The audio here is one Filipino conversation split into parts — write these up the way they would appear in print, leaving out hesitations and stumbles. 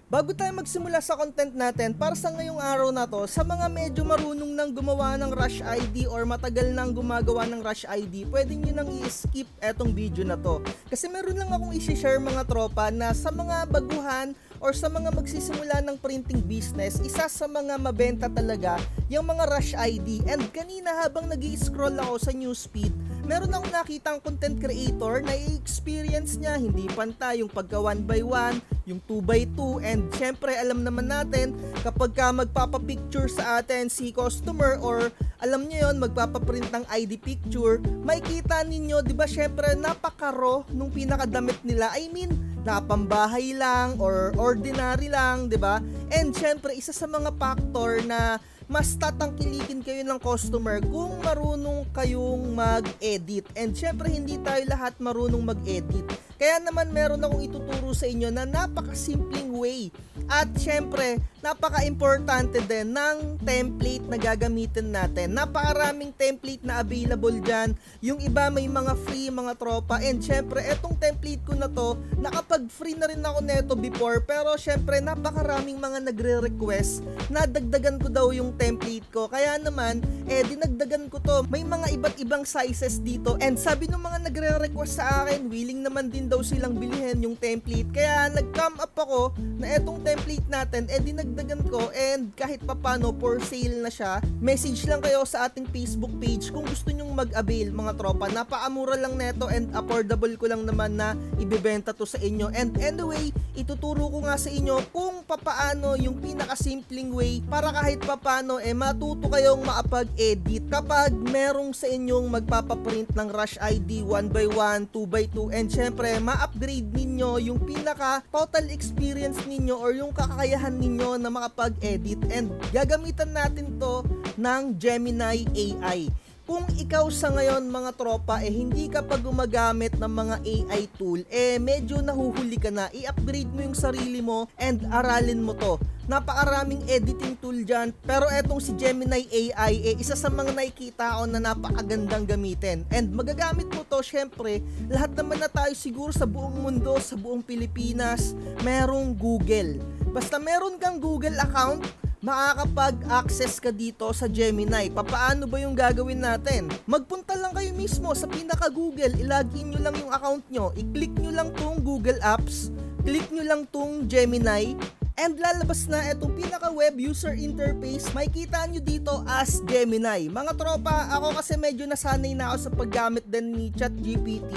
Bago tayo magsimula sa content natin, para sa ngayong araw na to, sa mga medyo marunong nang gumawa ng Rush ID or matagal nang gumagawa ng Rush ID, pwede nyo nang i-skip etong video na to. Kasi meron lang akong i-share mga tropa na sa mga baguhan or sa mga magsisimula ng printing business, isa sa mga mabenta talaga yung mga Rush ID. And kanina habang nag-i-scroll ako sa newsfeed, meron akong nakitang content creator na i-experience niya hindi pantay yung pagka 1x1, yung 2x2, and syempre alam naman natin kapag ka magpapapicture sa atin si customer or alam niyo yon magpapaprint ng ID picture, makikita ninyo, di ba syempre napakaro nung pinakadamit nila. I mean, napambahay lang or ordinary lang, di ba? And syempre isa sa mga factor na mas tatangkilikin kayo ng customer kung marunong kayong mag-edit. And syempre hindi tayo lahat marunong mag-edit. Kaya naman meron akong ituturo sa inyo na napakasimpleng way. At syempre, napaka-importante din ng template na gagamitin natin. Napakaraming template na available dyan. Yung iba may mga free, mga tropa. And syempre, etong template ko na to, nakapag-free na rin ako neto before. Pero syempre, napakaraming mga nagre-request na dagdagan ko daw yung template ko. Kaya naman, dinagdagan ko to. May mga iba't ibang sizes dito. And sabi ng mga nagre-request sa akin, willing naman din daw silang bilhin yung template. Kaya nag-come up ako na etong template natin, dinagdagan ko, and kahit papano for sale na siya. Message lang kayo sa ating Facebook page kung gusto nyong mag-avail mga tropa. Napakamura lang neto and affordable ko lang naman na ibebenta to sa inyo. And anyway, ituturo ko nga sa inyo kung papaano yung pinakasimpleng way para kahit papano matuto kayong makapag-edit kapag merong sa inyong magpapaprint ng Rush ID 1x1, 2x2, and syempre ma-upgrade ninyo yung pinaka total experience ninyo or yung kakayahan ninyo na makapag-edit. And gagamitan natin to ng Gemini AI. Kung ikaw sa ngayon mga tropa hindi ka pa gumagamit ng mga AI tool, medyo nahuhuli ka na. I-upgrade mo yung sarili mo and aralin mo to. Napakaraming editing tool dyan, pero etong si Gemini AI isa sa mga nakikita ko na napakagandang gamitin. And magagamit mo to, syempre lahat naman na tayo siguro sa buong mundo, sa buong Pilipinas, merong Google. Basta meron kang Google account, makakapag-access ka dito sa Gemini. Papaano ba yung gagawin natin? Magpunta lang kayo mismo sa pinaka-Google, ilagin nyo lang yung account nyo, i-click nyo lang tong Google Apps, click nyo lang tong Gemini, and lalabas na itong pinaka-web user interface. Makikita nyo dito as Gemini. Mga tropa, ako kasi medyo nasanay na ako sa paggamit din ni ChatGPT.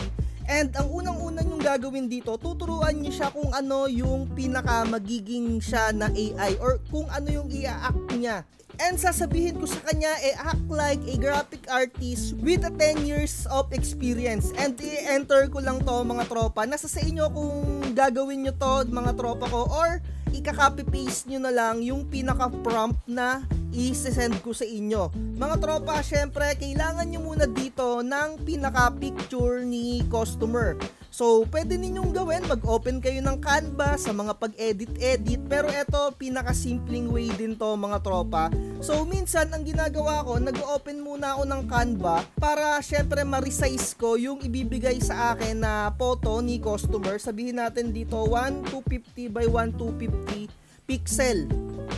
And ang unang-unang yung gagawin dito, tuturuan niyo siya kung ano yung pinaka magiging siya na AI or kung ano yung i-act niya. And sasabihin ko sa kanya, act like a graphic artist with a 10 years of experience. And i-enter ko lang to mga tropa. Nasa sa inyo kung gagawin nyo to mga tropa ko, or ika-copy-paste nyo na lang yung pinaka-prompt na i-send ko sa inyo. Mga tropa, syempre, kailangan nyo muna dito ng pinaka-picture ni customer. So, pwede ninyong gawin, mag-open kayo ng Canva sa mga pag-edit-edit, pero eto, pinaka-simpleng way din to mga tropa. So, minsan, ang ginagawa ko, nag-open muna ako ng Canva para syempre ma-resize ko yung ibibigay sa akin na photo ni customer. Sabihin natin dito, 1250 by 1250 pixel.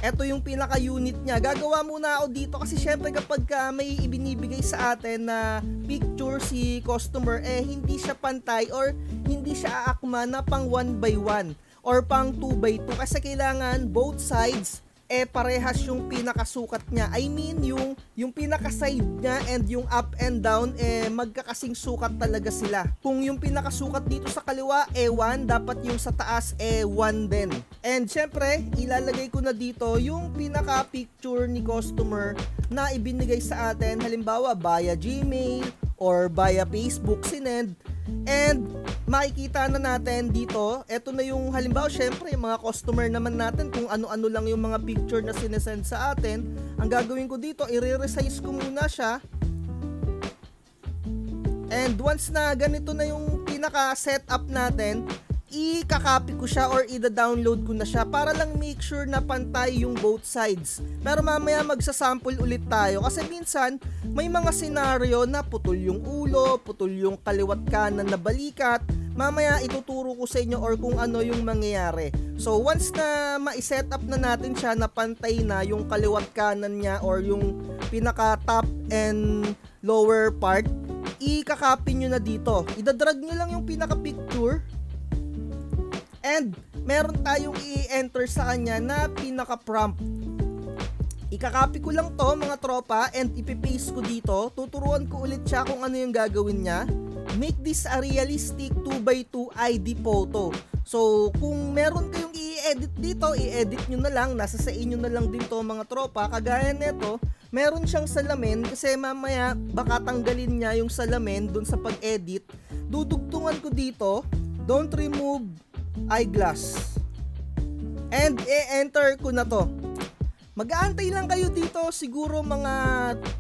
Ito yung pinaka-unit niya. Gagawa muna ako dito kasi syempre kapag may ibinibigay sa atin na picture si customer, hindi siya pantay or hindi siya aakma na pang 1x1 or pang 2x2 kasi kailangan both sides parehas yung pinakasukat niya. I mean, yung pinaka-side niya and yung up and down, magkakasing sukat talaga sila. Kung yung pinakasukat dito sa kaliwa, 1, dapat yung sa taas, 1 din. And syempre, ilalagay ko na dito yung pinaka-picture ni customer na ibinigay sa atin, halimbawa, via Gmail or via Facebook sinend. And makikita na natin dito, eto na yung halimbawa, syempre yung mga customer naman natin kung ano-ano lang yung mga picture na sinesend sa atin. Ang gagawin ko dito, i-resize ko muna siya. And once na ganito na yung pinaka-setup natin, i-copy ko siya or i-download ko na siya para lang make sure na pantay yung both sides. Pero mamaya magsasample ulit tayo kasi minsan may mga senaryo na putol yung ulo, putol yung kaliwat kanan na balikat, mamaya ituturo ko sa inyo or kung ano yung mangyayari. So once na ma-set up na natin siya na pantay na yung kaliwat kanan niya or yung pinaka top and lower part, i-copy nyo na dito. Idadrag nyo lang yung pinaka picture and meron tayong i-enter sa kanya na pinaka prompt. Ika-copy ko lang to mga tropa and ipipaste ko dito. Tuturuan ko ulit siya kung ano yung gagawin niya. Make this a realistic 2x2 ID photo. So kung meron kayong i-edit dito, i-edit nyo na lang. Nasa sa inyo na lang din to mga tropa. Kagaya neto, meron siyang salamin kasi mamaya baka tanggalin niya yung salamin dun sa pag-edit. Dudugtungan ko dito, don't remove eyeglass. And i-enter ko na to. Mag-aantay lang kayo dito siguro mga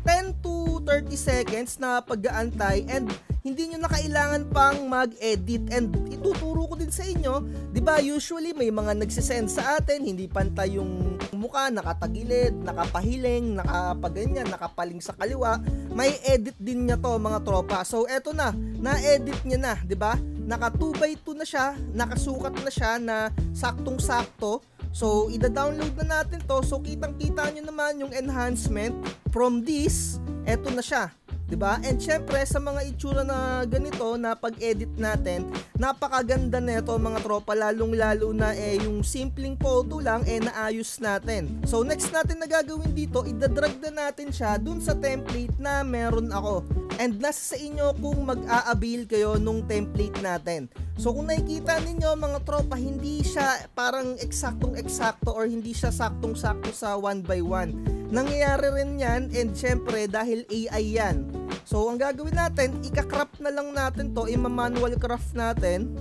10 to 30 seconds na pag-aantay and hindi nyo na kailangan pang mag-edit and ituturo ko din sa inyo. Diba usually may mga nagsisend sa atin, hindi pantay yung mukha, nakatagilid, nakapahiling, nakapaganyan, nakapaling sa kaliwa. May edit din niya to mga tropa. So eto na, na-edit niya na, diba? Naka 2x2 na siya, nakasukat na siya na saktong-sakto. So, ida-download na natin to. So, kitang-kita nyo naman yung enhancement from this. Eto na siya. 'Di ba? And syempre, sa mga itsura na ganito na pag-edit natin, napakaganda nito mga tropa. Lalong-lalo na yung simpleng photo lang naayos natin. So, next natin na gagawin dito, idadrag na natin siya dun sa template na meron ako. And nasa sa inyo kung mag-a-avail kayo nung template natin. So kung nakikita ninyo mga tropa, hindi siya parang eksaktong-eksakto or hindi siya saktong-sakto sa 1x1. Nangyayari rin yan and syempre dahil AI yan. So ang gagawin natin, ika-crop na lang natin to, ima-manual craft natin.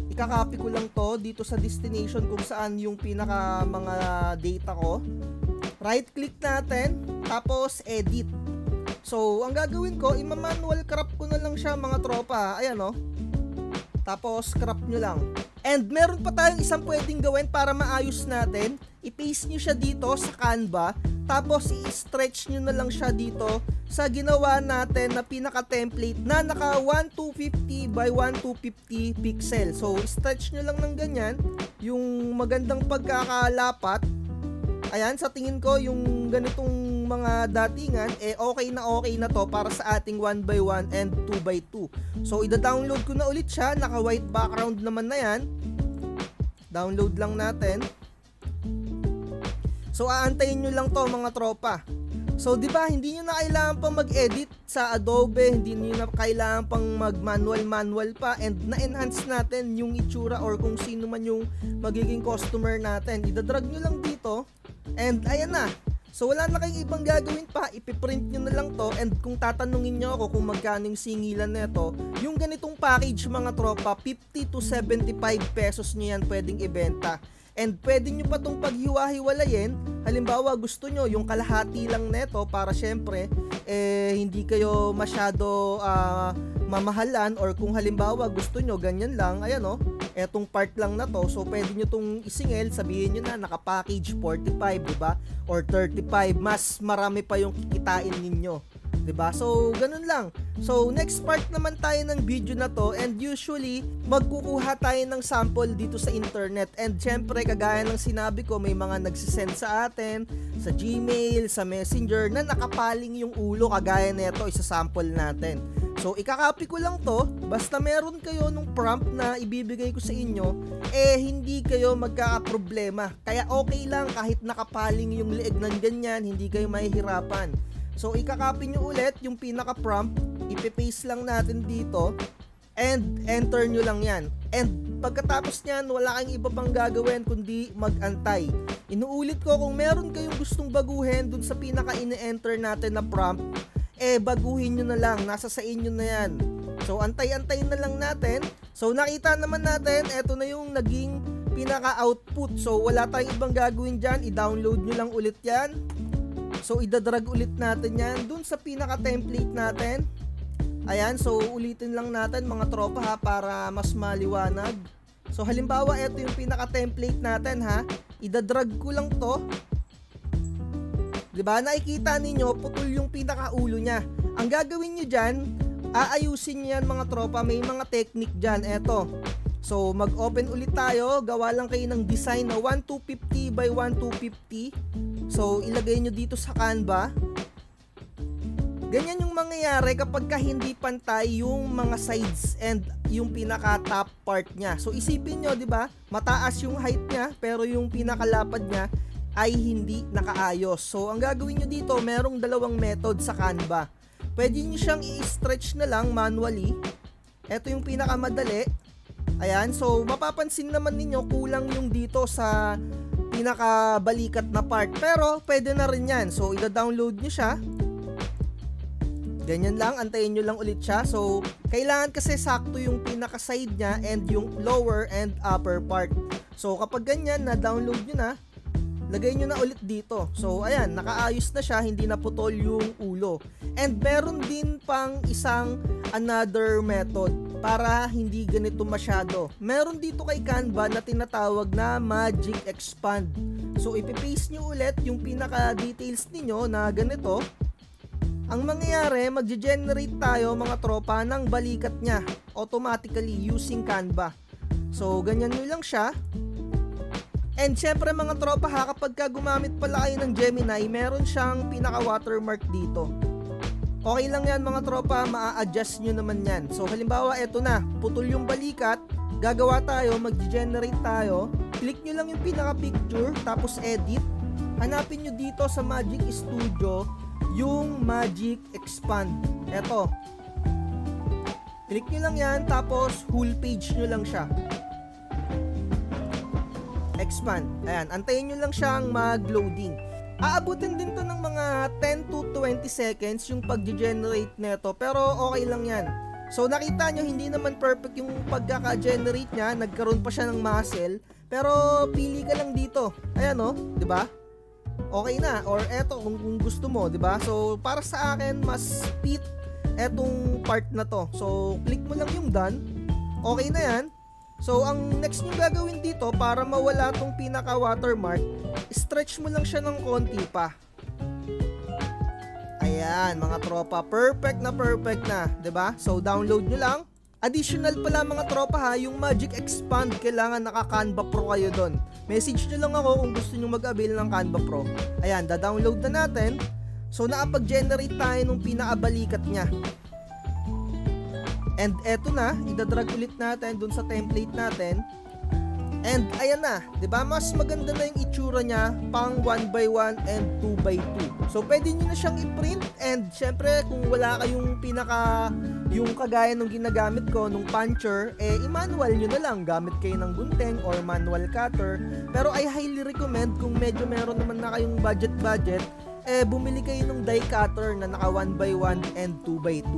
Ika-copy ko lang to dito sa destination kung saan yung pinaka mga data ko. Right click natin, tapos edit. So ang gagawin ko, ima-manual crop ko na lang siya mga tropa. Ayan o. Tapos crop nyo lang. And meron pa tayong isang pwedeng gawin para maayos natin. I-paste nyo siya dito sa Canva. Tapos i-stretch nyo na lang siya dito sa ginawa natin na pinaka-template na naka 1250 by 1250 pixel. So stretch nyo lang ng ganyan. Yung magandang pagkakalapat. Ayan, sa tingin ko yung ganitong mga datingan okay na to para sa ating 1x1 and 2x2. So ida-download ko na ulit siya, naka white background naman na yan. Download lang natin. So aantayin nyo lang to mga tropa. So di ba hindi niyo na kailangan pang mag-edit sa Adobe, hindi niyo na kailangan pang mag-manual pa and na-enhance natin yung itsura or kung sino man yung magiging customer natin. Ida-drag nyo lang dito and ayan na. So wala na kayong ibang gagawin pa, ipiprint nyo na lang to and kung tatanungin nyo ako kung magkano yung singilan nito, yung ganitong package mga tropa, 50 to 75 pesos nyo yan pwedeng ibenta. And pwede nyo pa itong paghiwa-hiwalayin. Halimbawa gusto nyo yung kalahati lang neto para syempre hindi kayo masyado mamahalan, or kung halimbawa gusto nyo ganyan lang, ayan o, etong part lang na to, so pwede nyo itong isingel, sabihin nyo na naka-package 45, diba? Or 35, mas marami pa yung kikitain ninyo. 'Di ba? So ganun lang. So next part naman tayo ng video na to, and usually magkukuha tayo ng sample dito sa internet, and syempre kagaya ng sinabi ko, may mga nagsisend sa atin sa Gmail, sa Messenger na nakapaling yung ulo kagaya nito, isa-sample natin. So ika-copy ko lang to, basta meron kayo nung prompt na ibibigay ko sa inyo, hindi kayo magkakaproblema. Kaya okay lang kahit nakapaling yung leeg ng ganyan, hindi kayo mahihirapan. So ika-copy nyo ulit yung pinaka-prompt, ipipaste lang natin dito, and enter nyo lang yan. And pagkatapos nyan, wala kang iba pang gagawin kundi mag-antay. Inuulit ko, kung meron kayong gustong baguhin dun sa pinaka-ine-enter natin na prompt, baguhin nyo na lang, nasa sa inyo na yan. So antay-antay na lang natin. So nakita naman natin, eto na yung naging pinaka-output. So wala tayong ibang gagawin dyan, i-download nyo lang ulit yan. So idadrag ulit natin yan dun sa pinaka-template natin. Ayan, so ulitin lang natin mga tropa ha, para mas maliwanag. So halimbawa, ito yung pinaka-template natin ha. Idadrag ko lang to. 'Di ba? Nakikita ninyo, putol yung pinaka-ulo niya. Ang gagawin niyo diyan, aayusin nyo yan mga tropa, may mga technique dyan. Eto, so mag-open ulit tayo, gawa lang kayo ng design na 1250 by 1250. So ilagay nyo dito sa Canva. Ganyan yung mangyayari kapag hindi pantay yung mga sides and yung pinaka top part niya. So isipin nyo, di ba? Mataas yung height niya pero yung pinakalapad niya ay hindi nakaayos. So ang gagawin nyo dito, merong dalawang method sa Canva. Pwede nyo siyang i-stretch na lang manually. Ito yung pinakamadali. Ayan, so mapapansin naman ninyo kulang yung dito sa pinakabalikat na part. Pero pwede na rin yan. So ida-download nyo siya. Ganyan lang, antayin nyo lang ulit siya. So, kailangan kasi sakto yung pinaka-side niya and yung lower and upper part. So, kapag ganyan, na-download nyo na, lagay nyo na ulit dito. So, ayan, nakaayos na siya, hindi na putol yung ulo. And meron din pang isang another method para hindi ganito masyado. Meron dito kay Canva na tinatawag na Magic Expand. So, ipipaste nyo ulit yung pinaka-details ninyo na ganito. Ang mangyayari, magge-generate tayo mga tropa ng balikat niya automatically using Canva. So, ganyan nyo lang siya. And syempre mga tropa ha, kapag gumamit pala kayo ng Gemini, meron siyang pinaka-watermark dito. Okay lang yan mga tropa, maa-adjust nyo naman yan. So, halimbawa, eto na, putol yung balikat, gagawa tayo, magge-generate tayo. Click nyo lang yung pinaka-picture, tapos edit. Hanapin nyo dito sa Magic Studio yung Magic Expand. Eto. Click nyo lang yan, tapos whole page nyo lang siya. Expand. Ayan, antayin nyo lang siyang mag-loading. Aabutin din to ng mga 10 to 20 seconds yung pag-generate neto, pero okay lang yan. So nakita nyo, hindi naman perfect yung pagkaka-generate niya, nagkaroon pa siya ng muscle, pero pili ka lang dito. Ayan o, di ba? Okay na, or eto kung gusto mo, 'di ba? So para sa akin mas fit etong part na to. So click mo lang yung done. Okay na 'yan. So ang next niyo gagawin dito para mawala tong pinaka watermark, stretch mo lang siya ng konti pa. Ayan, mga tropa, perfect na, 'di ba? So download nyo lang. Additional pala mga tropa ha, yung Magic Expand, kailangan naka-Canva Pro kayo doon. Message nyo lang ako kung gusto nyo mag-avail ng Canva Pro. Ayan, da-download na natin. So nakapag-generate tayo nung pinakabalikat niya. And eto na, idadrag ulit natin dun sa template natin. And ayan na, 'di ba? Mas maganda na yung itsura niya pang 1x1 and 2x2. So pwede niyo na siyang i-print, and syempre kung wala kayong yung kagaya nung ginagamit ko nung puncher, i-manual niyo na lang, gamit kayo ng gunting or manual cutter. Pero I highly recommend kung medyo meron naman na kayong budget, bumili kayo ng die cutter na naka 1x1 and 2x2.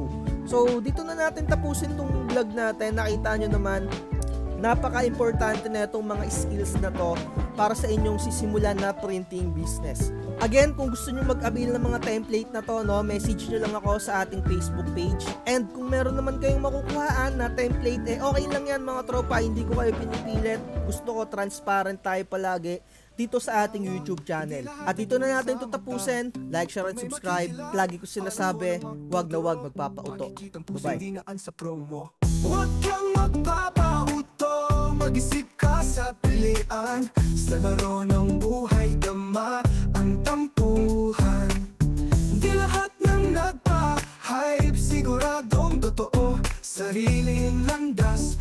So dito na natin tapusin tong vlog natin. Nakita nyo naman, napaka-importante na itong mga skills na to para sa inyong sisimulan na printing business. Again, kung gusto nyo mag-avail ng mga template na to, no, message nyo lang ako sa ating Facebook page. And kung meron naman kayong makukuhaan na template, okay lang yan mga tropa, hindi ko kayo pinipilit. Gusto ko transparent tayo palagi dito sa ating YouTube channel. At dito na natin ito tapusin. Like, share, and subscribe. Lagi ko sinasabi, wag na wag magpapauto. Bye-bye. Huwag kang magpapauto, mag-isip ka sa pilian. Sa laro ng buhay, dama ang tampuhan. Di lahat ng nagpa-hype, siguradong totoo. Sariling landas